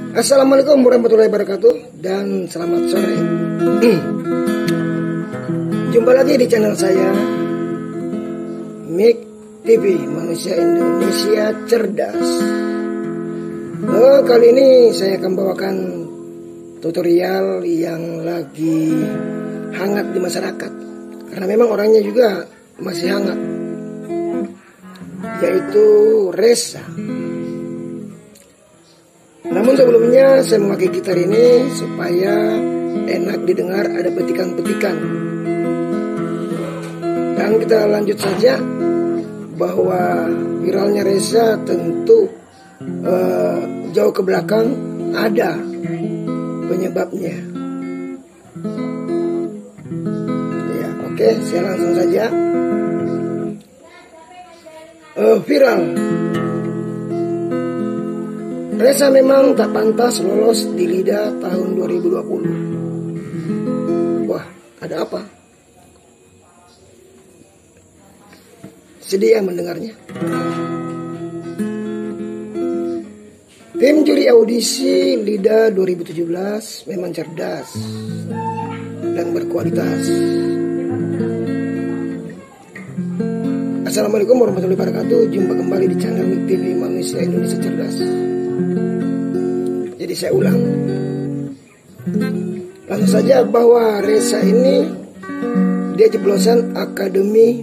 Assalamualaikum warahmatullahi wabarakatuh dan selamat sore. Jumpa lagi di channel saya Mik TV, Manusia Indonesia Cerdas. Kali ini saya akan bawakan tutorial yang lagi hangat di masyarakat, karena memang orangnya juga masih hangat, yaitu Reza. Namun sebelumnya saya memakai gitar ini supaya enak didengar, ada petikan-petikan. Dan kita lanjut saja, bahwa viralnya Reza tentu jauh ke belakang ada penyebabnya. Ya, oke, saya langsung saja. Viral. Reza memang tak pantas lolos di LIDA tahun 2020. Wah, ada apa? Sedih ya mendengarnya. Tim juri audisi LIDA 2017 memang cerdas dan berkualitas. Assalamualaikum warahmatullahi wabarakatuh. Jumpa kembali di channel Mik TV, Manusia Indonesia Cerdas. Jadi saya ulang. Langsung saja, bahwa Reza ini dia jeblosan Akademi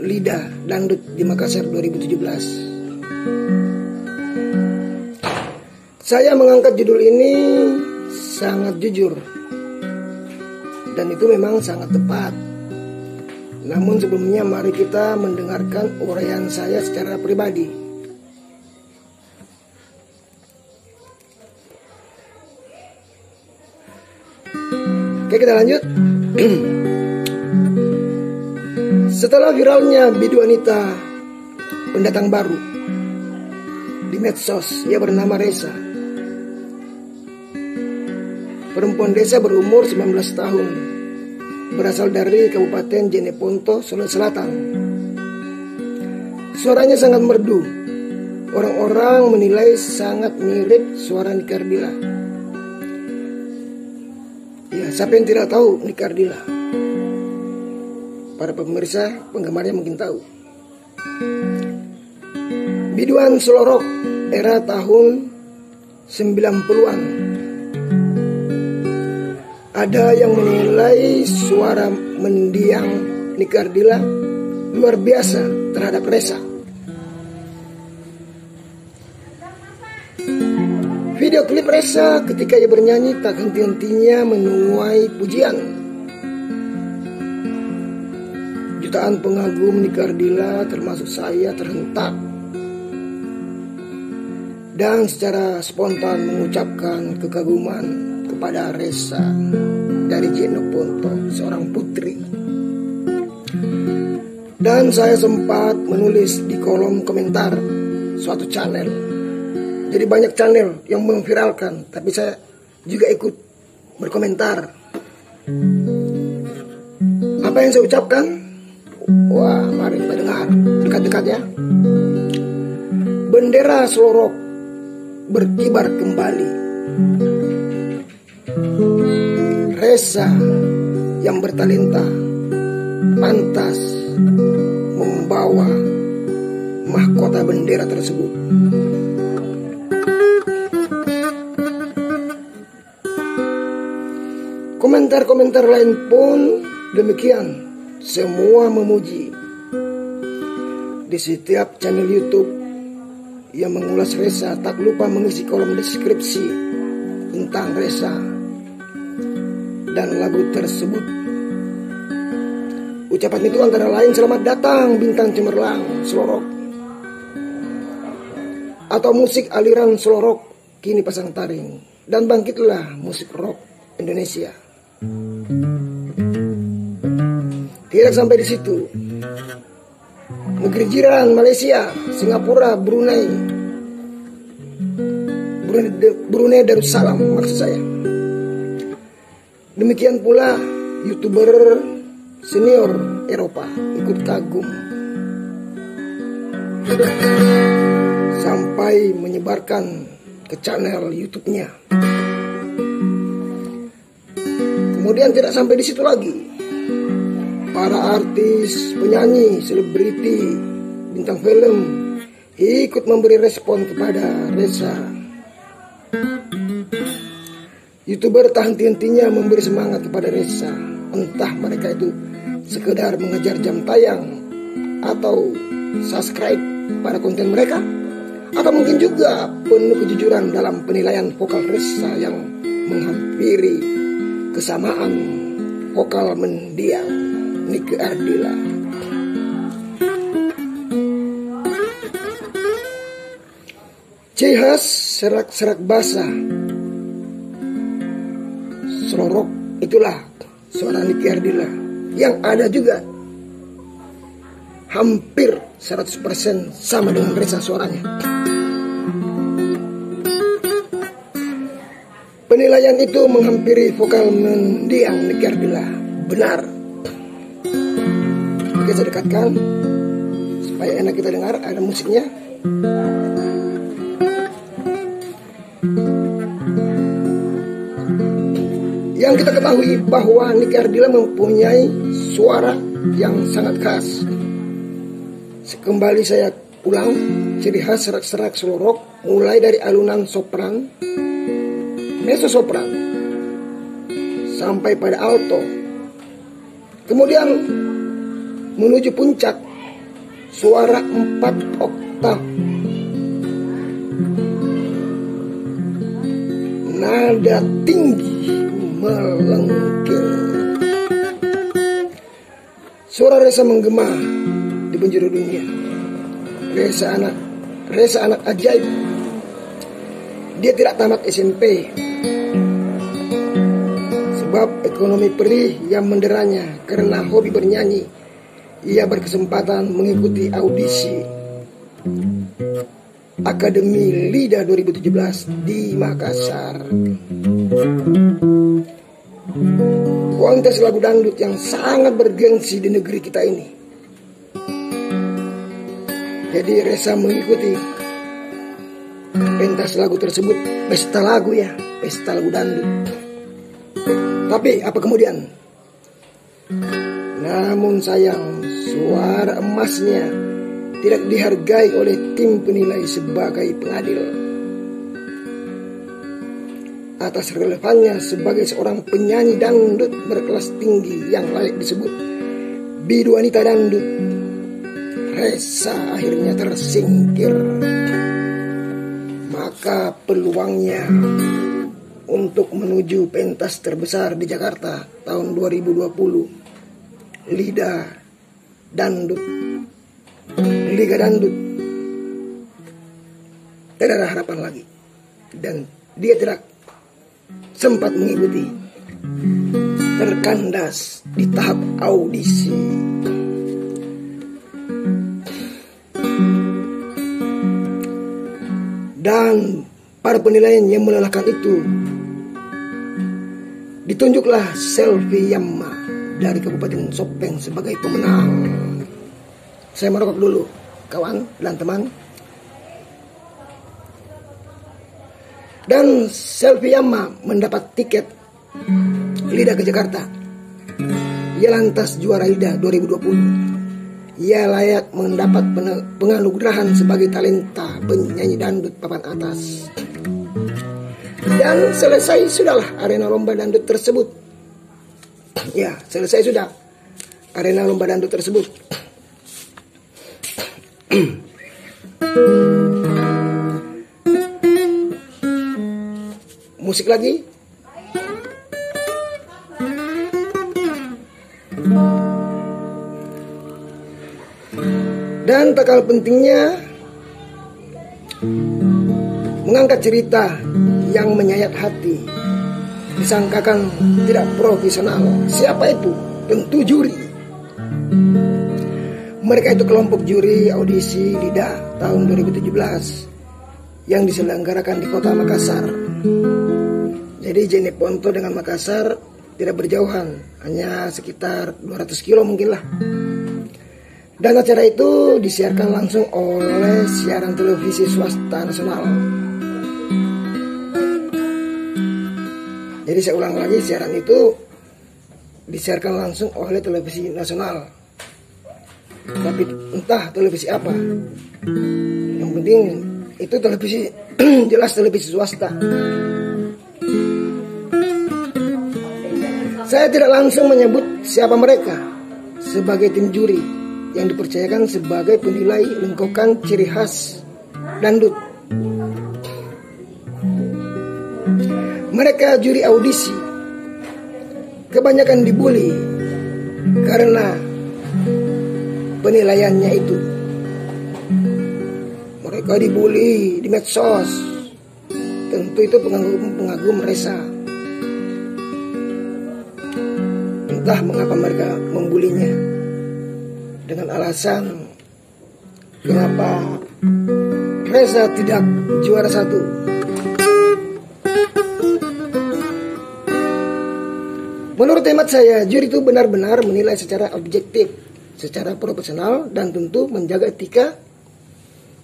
LIDA Dangdut di Makassar 2017. Saya mengangkat judul ini sangat jujur, dan itu memang sangat tepat. Namun sebelumnya mari kita mendengarkan uraian saya secara pribadi. Oke, kita lanjut. Setelah viralnya video wanita pendatang baru di medsos, ia bernama Reza. Perempuan desa berumur 19 tahun, berasal dari Kabupaten Jeneponto, Sulawesi Selatan. Suaranya sangat merdu. Orang-orang menilai sangat mirip suara Nike Ardilla. Ya, siapa yang tidak tahu Nike Ardilla? Para pemirsa, penggemarnya mungkin tahu. Biduan slow rock era tahun 90-an. Ada yang menilai suara mendiang Nike Ardilla luar biasa terhadap Reza. Video klip Reza ketika ia bernyanyi tak henti-hentinya menuai pujian. Jutaan pengagum Nike Ardilla termasuk saya terhentak dan secara spontan mengucapkan kekaguman kepada Reza dari Jeneponto, seorang putri. Dan saya sempat menulis di kolom komentar suatu channel. Jadi banyak channel yang memviralkan, tapi saya juga ikut berkomentar. Apa yang saya ucapkan? Wah, mari kita dengar dekat-dekat ya. Bendera slow rock berkibar kembali. Reza yang bertalenta pantas membawa mahkota bendera tersebut. Komentar-komentar lain pun demikian, semua memuji. Di setiap channel YouTube yang mengulas Reza tak lupa mengisi kolom deskripsi tentang Reza dan lagu tersebut. Ucapan itu antara lain, selamat datang bintang cemerlang slow rock, atau musik aliran slow rock kini pasang taring, dan bangkitlah musik rock Indonesia. Tidak sampai di situ, negeri jiran Malaysia, Singapura, Brunei Darussalam maksud saya. Demikian pula YouTuber senior Eropa ikut kagum sampai menyebarkan ke channel YouTube-nya. Kemudian tidak sampai di situ lagi, para artis, penyanyi, selebriti, bintang film ikut memberi respon kepada Ressa. YouTuber tak henti-hentinya memberi semangat kepada Ressa. Entah mereka itu sekedar mengejar jam tayang atau subscribe pada konten mereka, atau mungkin juga penuh kejujuran dalam penilaian vokal Ressa yang menghampiri kesamaan vokal mendiang Nike Ardilla. Ciri khas serak-serak basah, selorok, itulah suara Nike Ardilla yang ada juga hampir 100% sama dengan Ressa suaranya. Penilaian itu menghampiri vokal mendiang Nike Ardilla. Benar. Oke, saya dekatkan supaya enak kita dengar, ada musiknya. Yang kita ketahui bahwa Nike Ardilla mempunyai suara yang sangat khas. Kembali saya ulang, ciri khas serak-serak selorok mulai dari alunan sopran, mezzo sopran, sampai pada alto. Kemudian menuju puncak, suara 4 oktav. Nada tinggi melengking. Suara Ressa menggema di penjuru dunia. Ressa anak ajaib. Dia tidak tamat SMP, sebab ekonomi perih yang menderanya karena hobi bernyanyi. Ia berkesempatan mengikuti audisi Akademi Lida 2017 di Makassar. Kontes lagu dangdut yang sangat bergengsi di negeri kita ini. Jadi Ressa mengikuti pentas lagu tersebut, pesta lagu ya, pesta lagu dangdut. Tapi apa kemudian? Namun sayang, suara emasnya tidak dihargai oleh tim penilai sebagai pengadil atas relevannya sebagai seorang penyanyi dangdut berkelas tinggi yang layak disebut bidu wanita dangdut. Ressa akhirnya tersingkir. Maka peluangnya untuk menuju pentas terbesar di Jakarta tahun 2020, Liga Dangdut, tidak ada harapan lagi. Dan dia tidak sempat mengikuti, terkandas di tahap audisi. Dan para penilaian yang melelahkan itu, ditunjuklah Selvi Yamma dari Kabupaten Sopeng sebagai pemenang. Saya merokok dulu, kawan dan teman. Dan Selvi Yamma mendapat tiket Lida ke Jakarta. Ia lantas juara Lida 2020. Ia layak mendapat penganugerahan sebagai talenta penyanyi dangdut papan atas. Dan selesai sudahlah arena lomba dangdut tersebut. Ya, selesai sudah arena lomba dangdut tersebut. Musik lagi. Dan tak kalah pentingnya, mengangkat cerita yang menyayat hati. Disangkakan tidak profesional. Siapa itu? Tentu juri. Mereka itu kelompok juri audisi Lida tahun 2017 yang diselenggarakan di kota Makassar. Jadi Jeneponto dengan Makassar tidak berjauhan, hanya sekitar 200 kilo mungkin lah. Dan acara itu disiarkan langsung oleh siaran televisi swasta nasional. Jadi saya ulang lagi, siaran itu disiarkan langsung oleh televisi nasional. Tapi entah televisi apa. Yang penting itu televisi jelas televisi swasta. Saya tidak langsung menyebut siapa mereka sebagai tim juri yang dipercayakan sebagai penilai lengkokan ciri khas dangdut. Mereka juri audisi kebanyakan dibully karena penilaiannya itu. Mereka dibully di medsos. Tentu itu pengagum Reza. Entah mengapa mereka membulinya, dengan alasan kenapa Reza tidak juara 1. Menurut hemat saya, juri itu benar-benar menilai secara objektif, secara profesional, dan tentu menjaga etika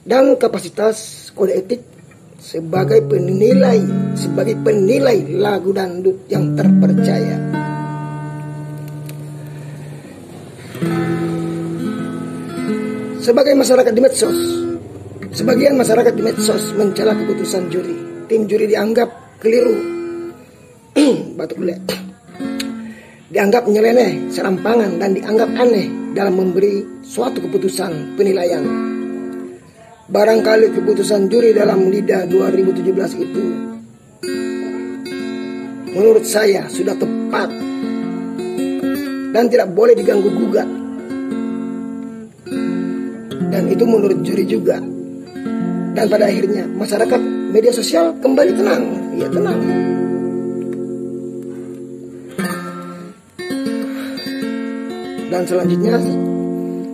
dan kapasitas kode etik sebagai penilai lagu dangdut yang terpercaya. Sebagai masyarakat di medsos, sebagian masyarakat di medsos mencela keputusan juri. Tim juri dianggap keliru, batuk kulit, dianggap nyeleneh, serampangan, dan dianggap aneh dalam memberi suatu keputusan penilaian. Barangkali keputusan juri dalam LIDA 2017 itu menurut saya sudah tepat dan tidak boleh diganggu gugat. Dan itu menurut juri juga. Dan pada akhirnya masyarakat media sosial kembali tenang. Ya tenang. Dan selanjutnya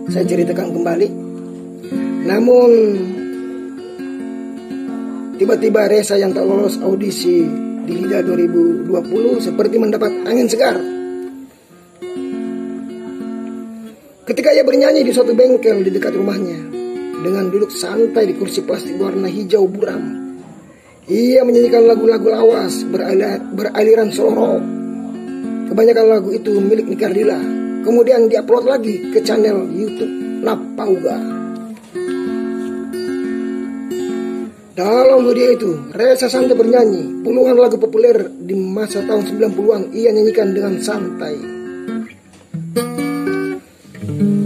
saya ceritakan kembali. Namun tiba-tiba Reza yang tak lolos audisi di LIDA 2020 seperti mendapat angin segar. Ketika ia bernyanyi di suatu bengkel di dekat rumahnya, dengan duduk santai di kursi plastik warna hijau buram, ia menyanyikan lagu-lagu lawas beraliran slow rock. Kebanyakan lagu itu milik Nikardila, kemudian diupload lagi ke channel YouTube Napauga. Dalam video itu, Reza santai bernyanyi puluhan lagu populer di masa tahun 90-an. Ia nyanyikan dengan santai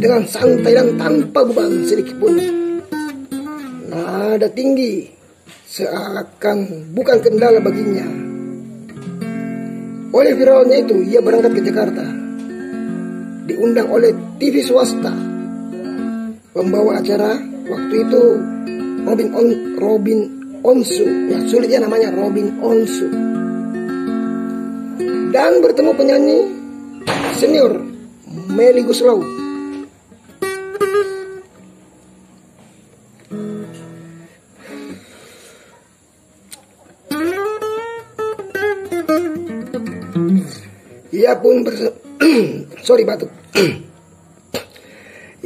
dan tanpa beban sedikitpun. Nada tinggi seakan bukan kendala baginya. Oleh viralnya itu, ia berangkat ke Jakarta, diundang oleh TV swasta. Pembawa acara waktu itu Robin Onsu, ya sulitnya namanya Robin Onsu, dan bertemu penyanyi senior Melly Goeslaw.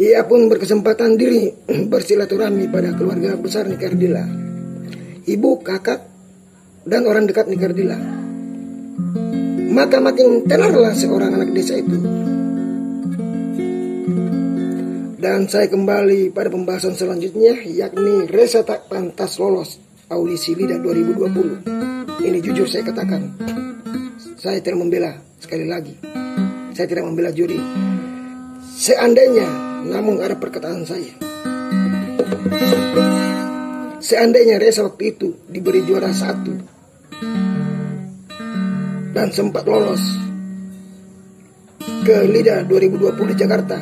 Ia pun berkesempatan diri bersilaturahmi pada keluarga besar Nikardila, ibu, kakak, dan orang dekat Nikardila. Maka makin tenarlah seorang anak desa itu. Dan saya kembali pada pembahasan selanjutnya, yakni Reza tak pantas lolos audisi LIDA 2020. Ini jujur saya katakan, saya tidak membela, sekali lagi, saya tidak membela juri. Seandainya, namun ada perkataan saya, seandainya Reza waktu itu diberi juara 1 dan sempat lolos ke LIDA 2020 di Jakarta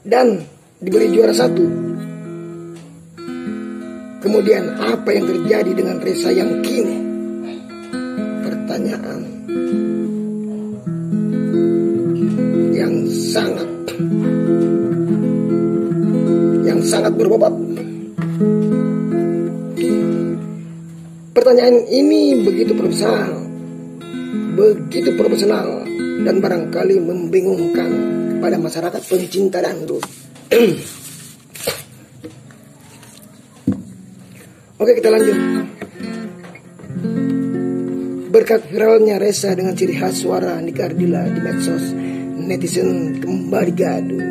dan diberi juara 1, kemudian apa yang terjadi dengan Reza yang kini? Pertanyaan yang sangat berbobot. Pertanyaan ini begitu profesional dan barangkali membingungkan pada masyarakat pencinta dangdut. Oke, kita lanjut. Berkat viralnya Ressa dengan ciri khas suara Nikardila di medsos, netizen kembali gaduh.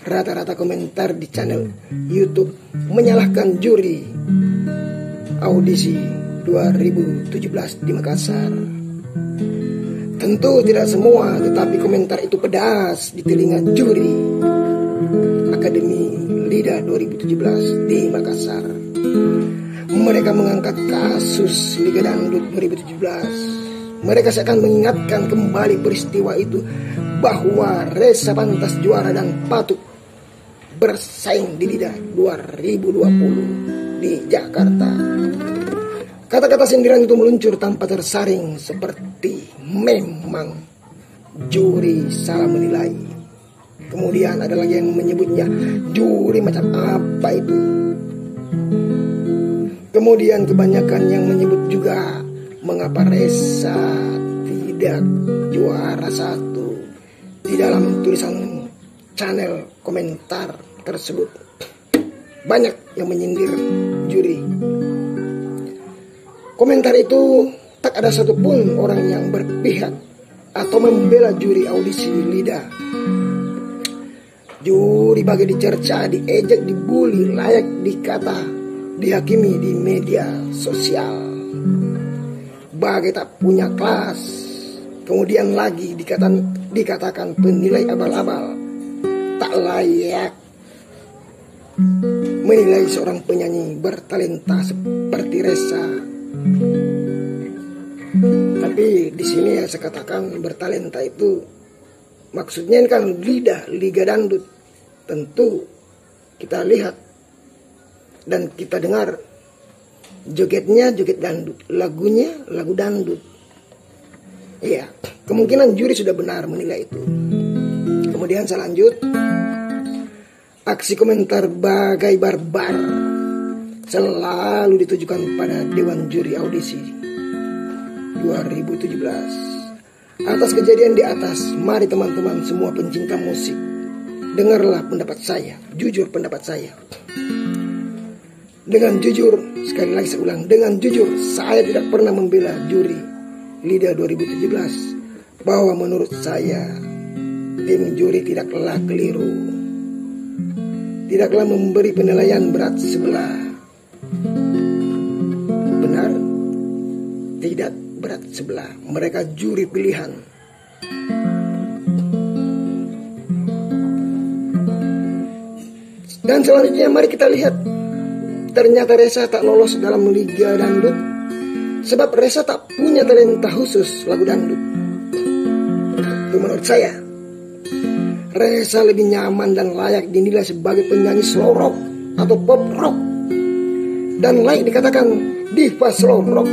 Rata-rata komentar di channel YouTube menyalahkan juri audisi 2017 di Makassar. Tentu tidak semua, tetapi komentar itu pedas di telinga juri Akademi LIDA 2017 di Makassar. Mereka mengangkat kasus Liga Dangdut 2017. Mereka seakan mengingatkan kembali peristiwa itu, bahwa Ressa pantas juara dan patut bersaing di LIDA 2020 di Jakarta. Kata-kata sindiran itu meluncur tanpa tersaring, seperti memang juri salah menilai. Kemudian ada lagi yang menyebutnya juri macam apa itu. Kemudian kebanyakan yang menyebut juga mengapa Ressa tidak juara satu di dalam tulisan channel komentar tersebut. Banyak yang menyindir juri. Komentar itu tak ada satupun orang yang berpihak atau membela juri audisi LIDA. Juri bagi dicerca, diejek, dibully, layak dikata dihakimi di media sosial. Bagai tak punya kelas. Kemudian lagi dikatakan penilai abal-abal, tak layak menilai seorang penyanyi bertalenta seperti Ressa. Tapi di sini ya saya katakan bertalenta itu maksudnya kan LIDA, Liga Dangdut. Tentu kita lihat dan kita dengar jogetnya joget dangdut, lagunya lagu dangdut. Iya, kemungkinan juri sudah benar menilai itu. Kemudian saya lanjut. Aksi komentar bagai barbar selalu ditujukan pada Dewan Juri Audisi 2017. Atas kejadian di atas, mari teman-teman semua pencinta musik, dengarlah pendapat saya, jujur pendapat saya. Dengan jujur, sekali lagi saya ulang, dengan jujur, saya tidak pernah membela juri LIDA 2017, bahwa menurut saya tim juri tidaklah keliru, tidaklah memberi penilaian berat sebelah. Benar, tidak berat sebelah. Mereka juri pilihan. Dan selanjutnya mari kita lihat. Ternyata Ressa tak lolos dalam Liga Dangdut sebab Ressa tak punya talenta khusus lagu dangdut. Itu menurut saya. Ressa lebih nyaman dan layak dinilai sebagai penyanyi slow rock atau pop rock, dan layak dikatakan diva slow rock.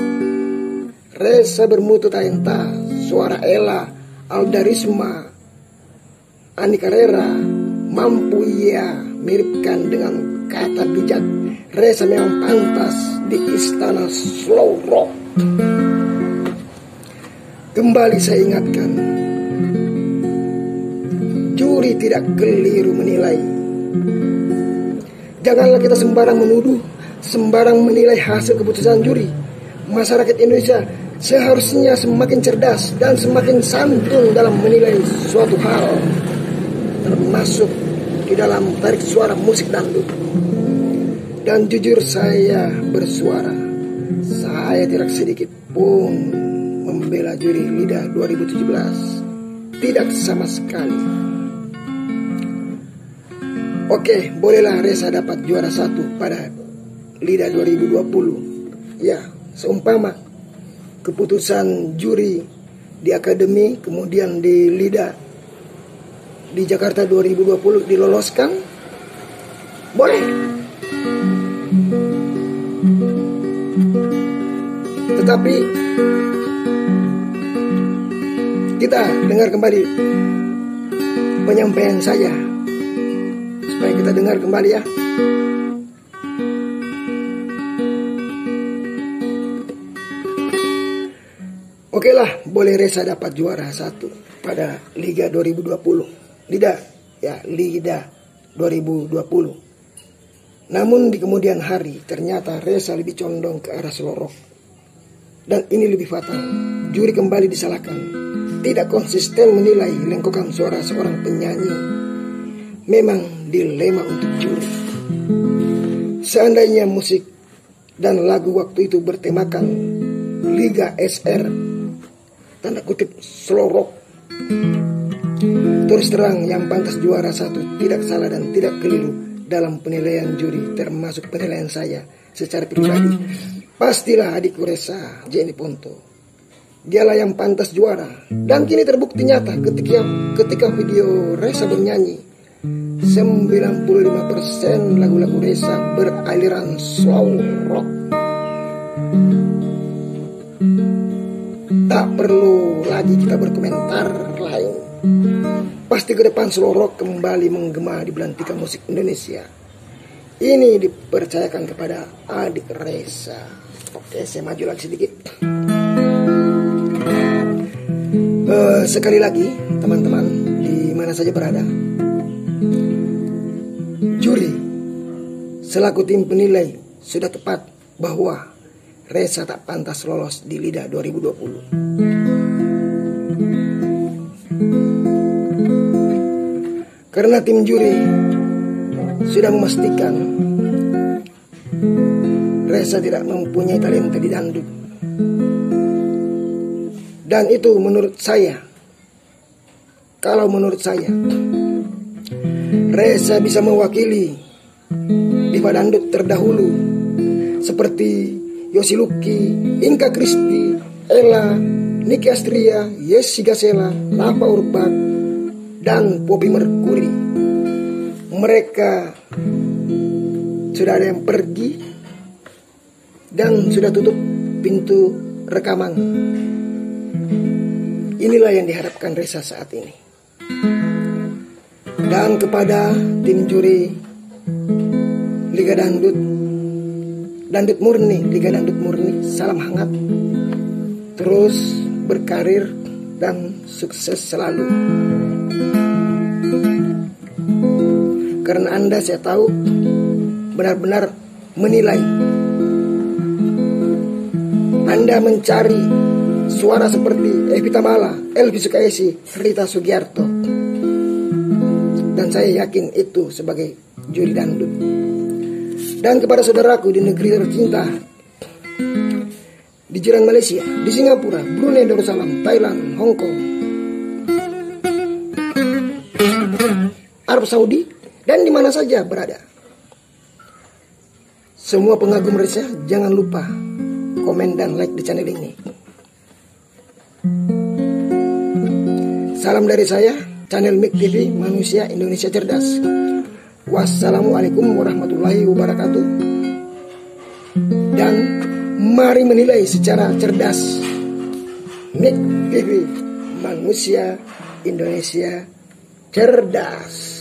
Ressa bermutu talenta, suara Ella, Alda Risma, Ani Carrera mampu ia miripkan dengan kata bijak. Ressa memang pantas di istana slow rock. Kembali saya ingatkan, juri tidak keliru menilai. Janganlah kita sembarang menuduh, sembarang menilai hasil keputusan juri. Masyarakat Indonesia seharusnya semakin cerdas dan semakin santun dalam menilai suatu hal, termasuk di dalam tarik suara musik dangdut. Dan jujur saya bersuara, saya tidak sedikit pun membela juri LIDA 2017. Tidak sama sekali. Oke, bolehlah Ressa dapat juara satu pada LIDA 2020. Ya, seumpama keputusan juri di Akademi, kemudian di LIDA di Jakarta 2020 diloloskan, boleh. Tetapi kita dengar kembali penyampaian saya, supaya kita dengar kembali ya. Oke lah, boleh Ressa dapat juara satu pada Liga 2020. LIDA 2020. Namun di kemudian hari ternyata Ressa lebih condong ke arah slow rock. Dan ini lebih fatal, juri kembali disalahkan. Tidak konsisten menilai lengkokan suara seorang penyanyi. Memang dilema untuk juri. Seandainya musik dan lagu waktu itu bertemakan Liga SR, tanda kutip slow rock, terus terang yang pantas juara satu tidak salah dan tidak keliru dalam penilaian juri, termasuk penilaian saya secara pribadi. Pastilah adikku Ressa Jenny Ponto. Dialah yang pantas juara. Dan kini terbukti nyata ketika video Ressa bernyanyi, 95% lagu-lagu Ressa beraliran slow rock. Tak perlu lagi kita berkomentar lain. Pasti ke depan slow rock kembali menggema di belantika musik Indonesia. Ini dipercayakan kepada adik Ressa. Oke, saya maju lagi sedikit. Sekali lagi, teman-teman, di mana saja berada, juri selaku tim penilai sudah tepat bahwa Ressa tak pantas lolos di LIDA 2020. Karena tim juri sudah memastikan Ressa tidak mempunyai talenta di dangdut. Dan itu menurut saya, kalau menurut saya, Ressa bisa mewakili diva dangdut terdahulu seperti Yosi Lucky, Inka Kristi, Ella, Niki Astria, Yesi Gasela, Lapa Urbak, dan Poppy Mercury. Mereka sudah ada yang pergi dan sudah tutup pintu rekaman. Inilah yang diharapkan Ressa saat ini. Dan kepada tim juri Liga Dangdut Murni, Liga Dangdut Murni, salam hangat. Terus berkarir dan sukses selalu. Karena Anda, saya tahu, benar-benar menilai. Anda mencari suara seperti Evita Mala, Elvi Sukaisi, Rita Sugiarto. Dan saya yakin itu sebagai juri dangdut. Dan kepada saudaraku di negeri tercinta, di jiran Malaysia, di Singapura, Brunei Darussalam, Thailand, Hong Kong, Arab Saudi, dan di mana saja berada. Semua pengagum Ressa, jangan lupa komen dan like di channel ini. Salam dari saya, channel MIK TV, Manusia Indonesia Cerdas. Wassalamualaikum warahmatullahi wabarakatuh. Dan mari menilai secara cerdas. MIK TV, Manusia Indonesia Cerdas.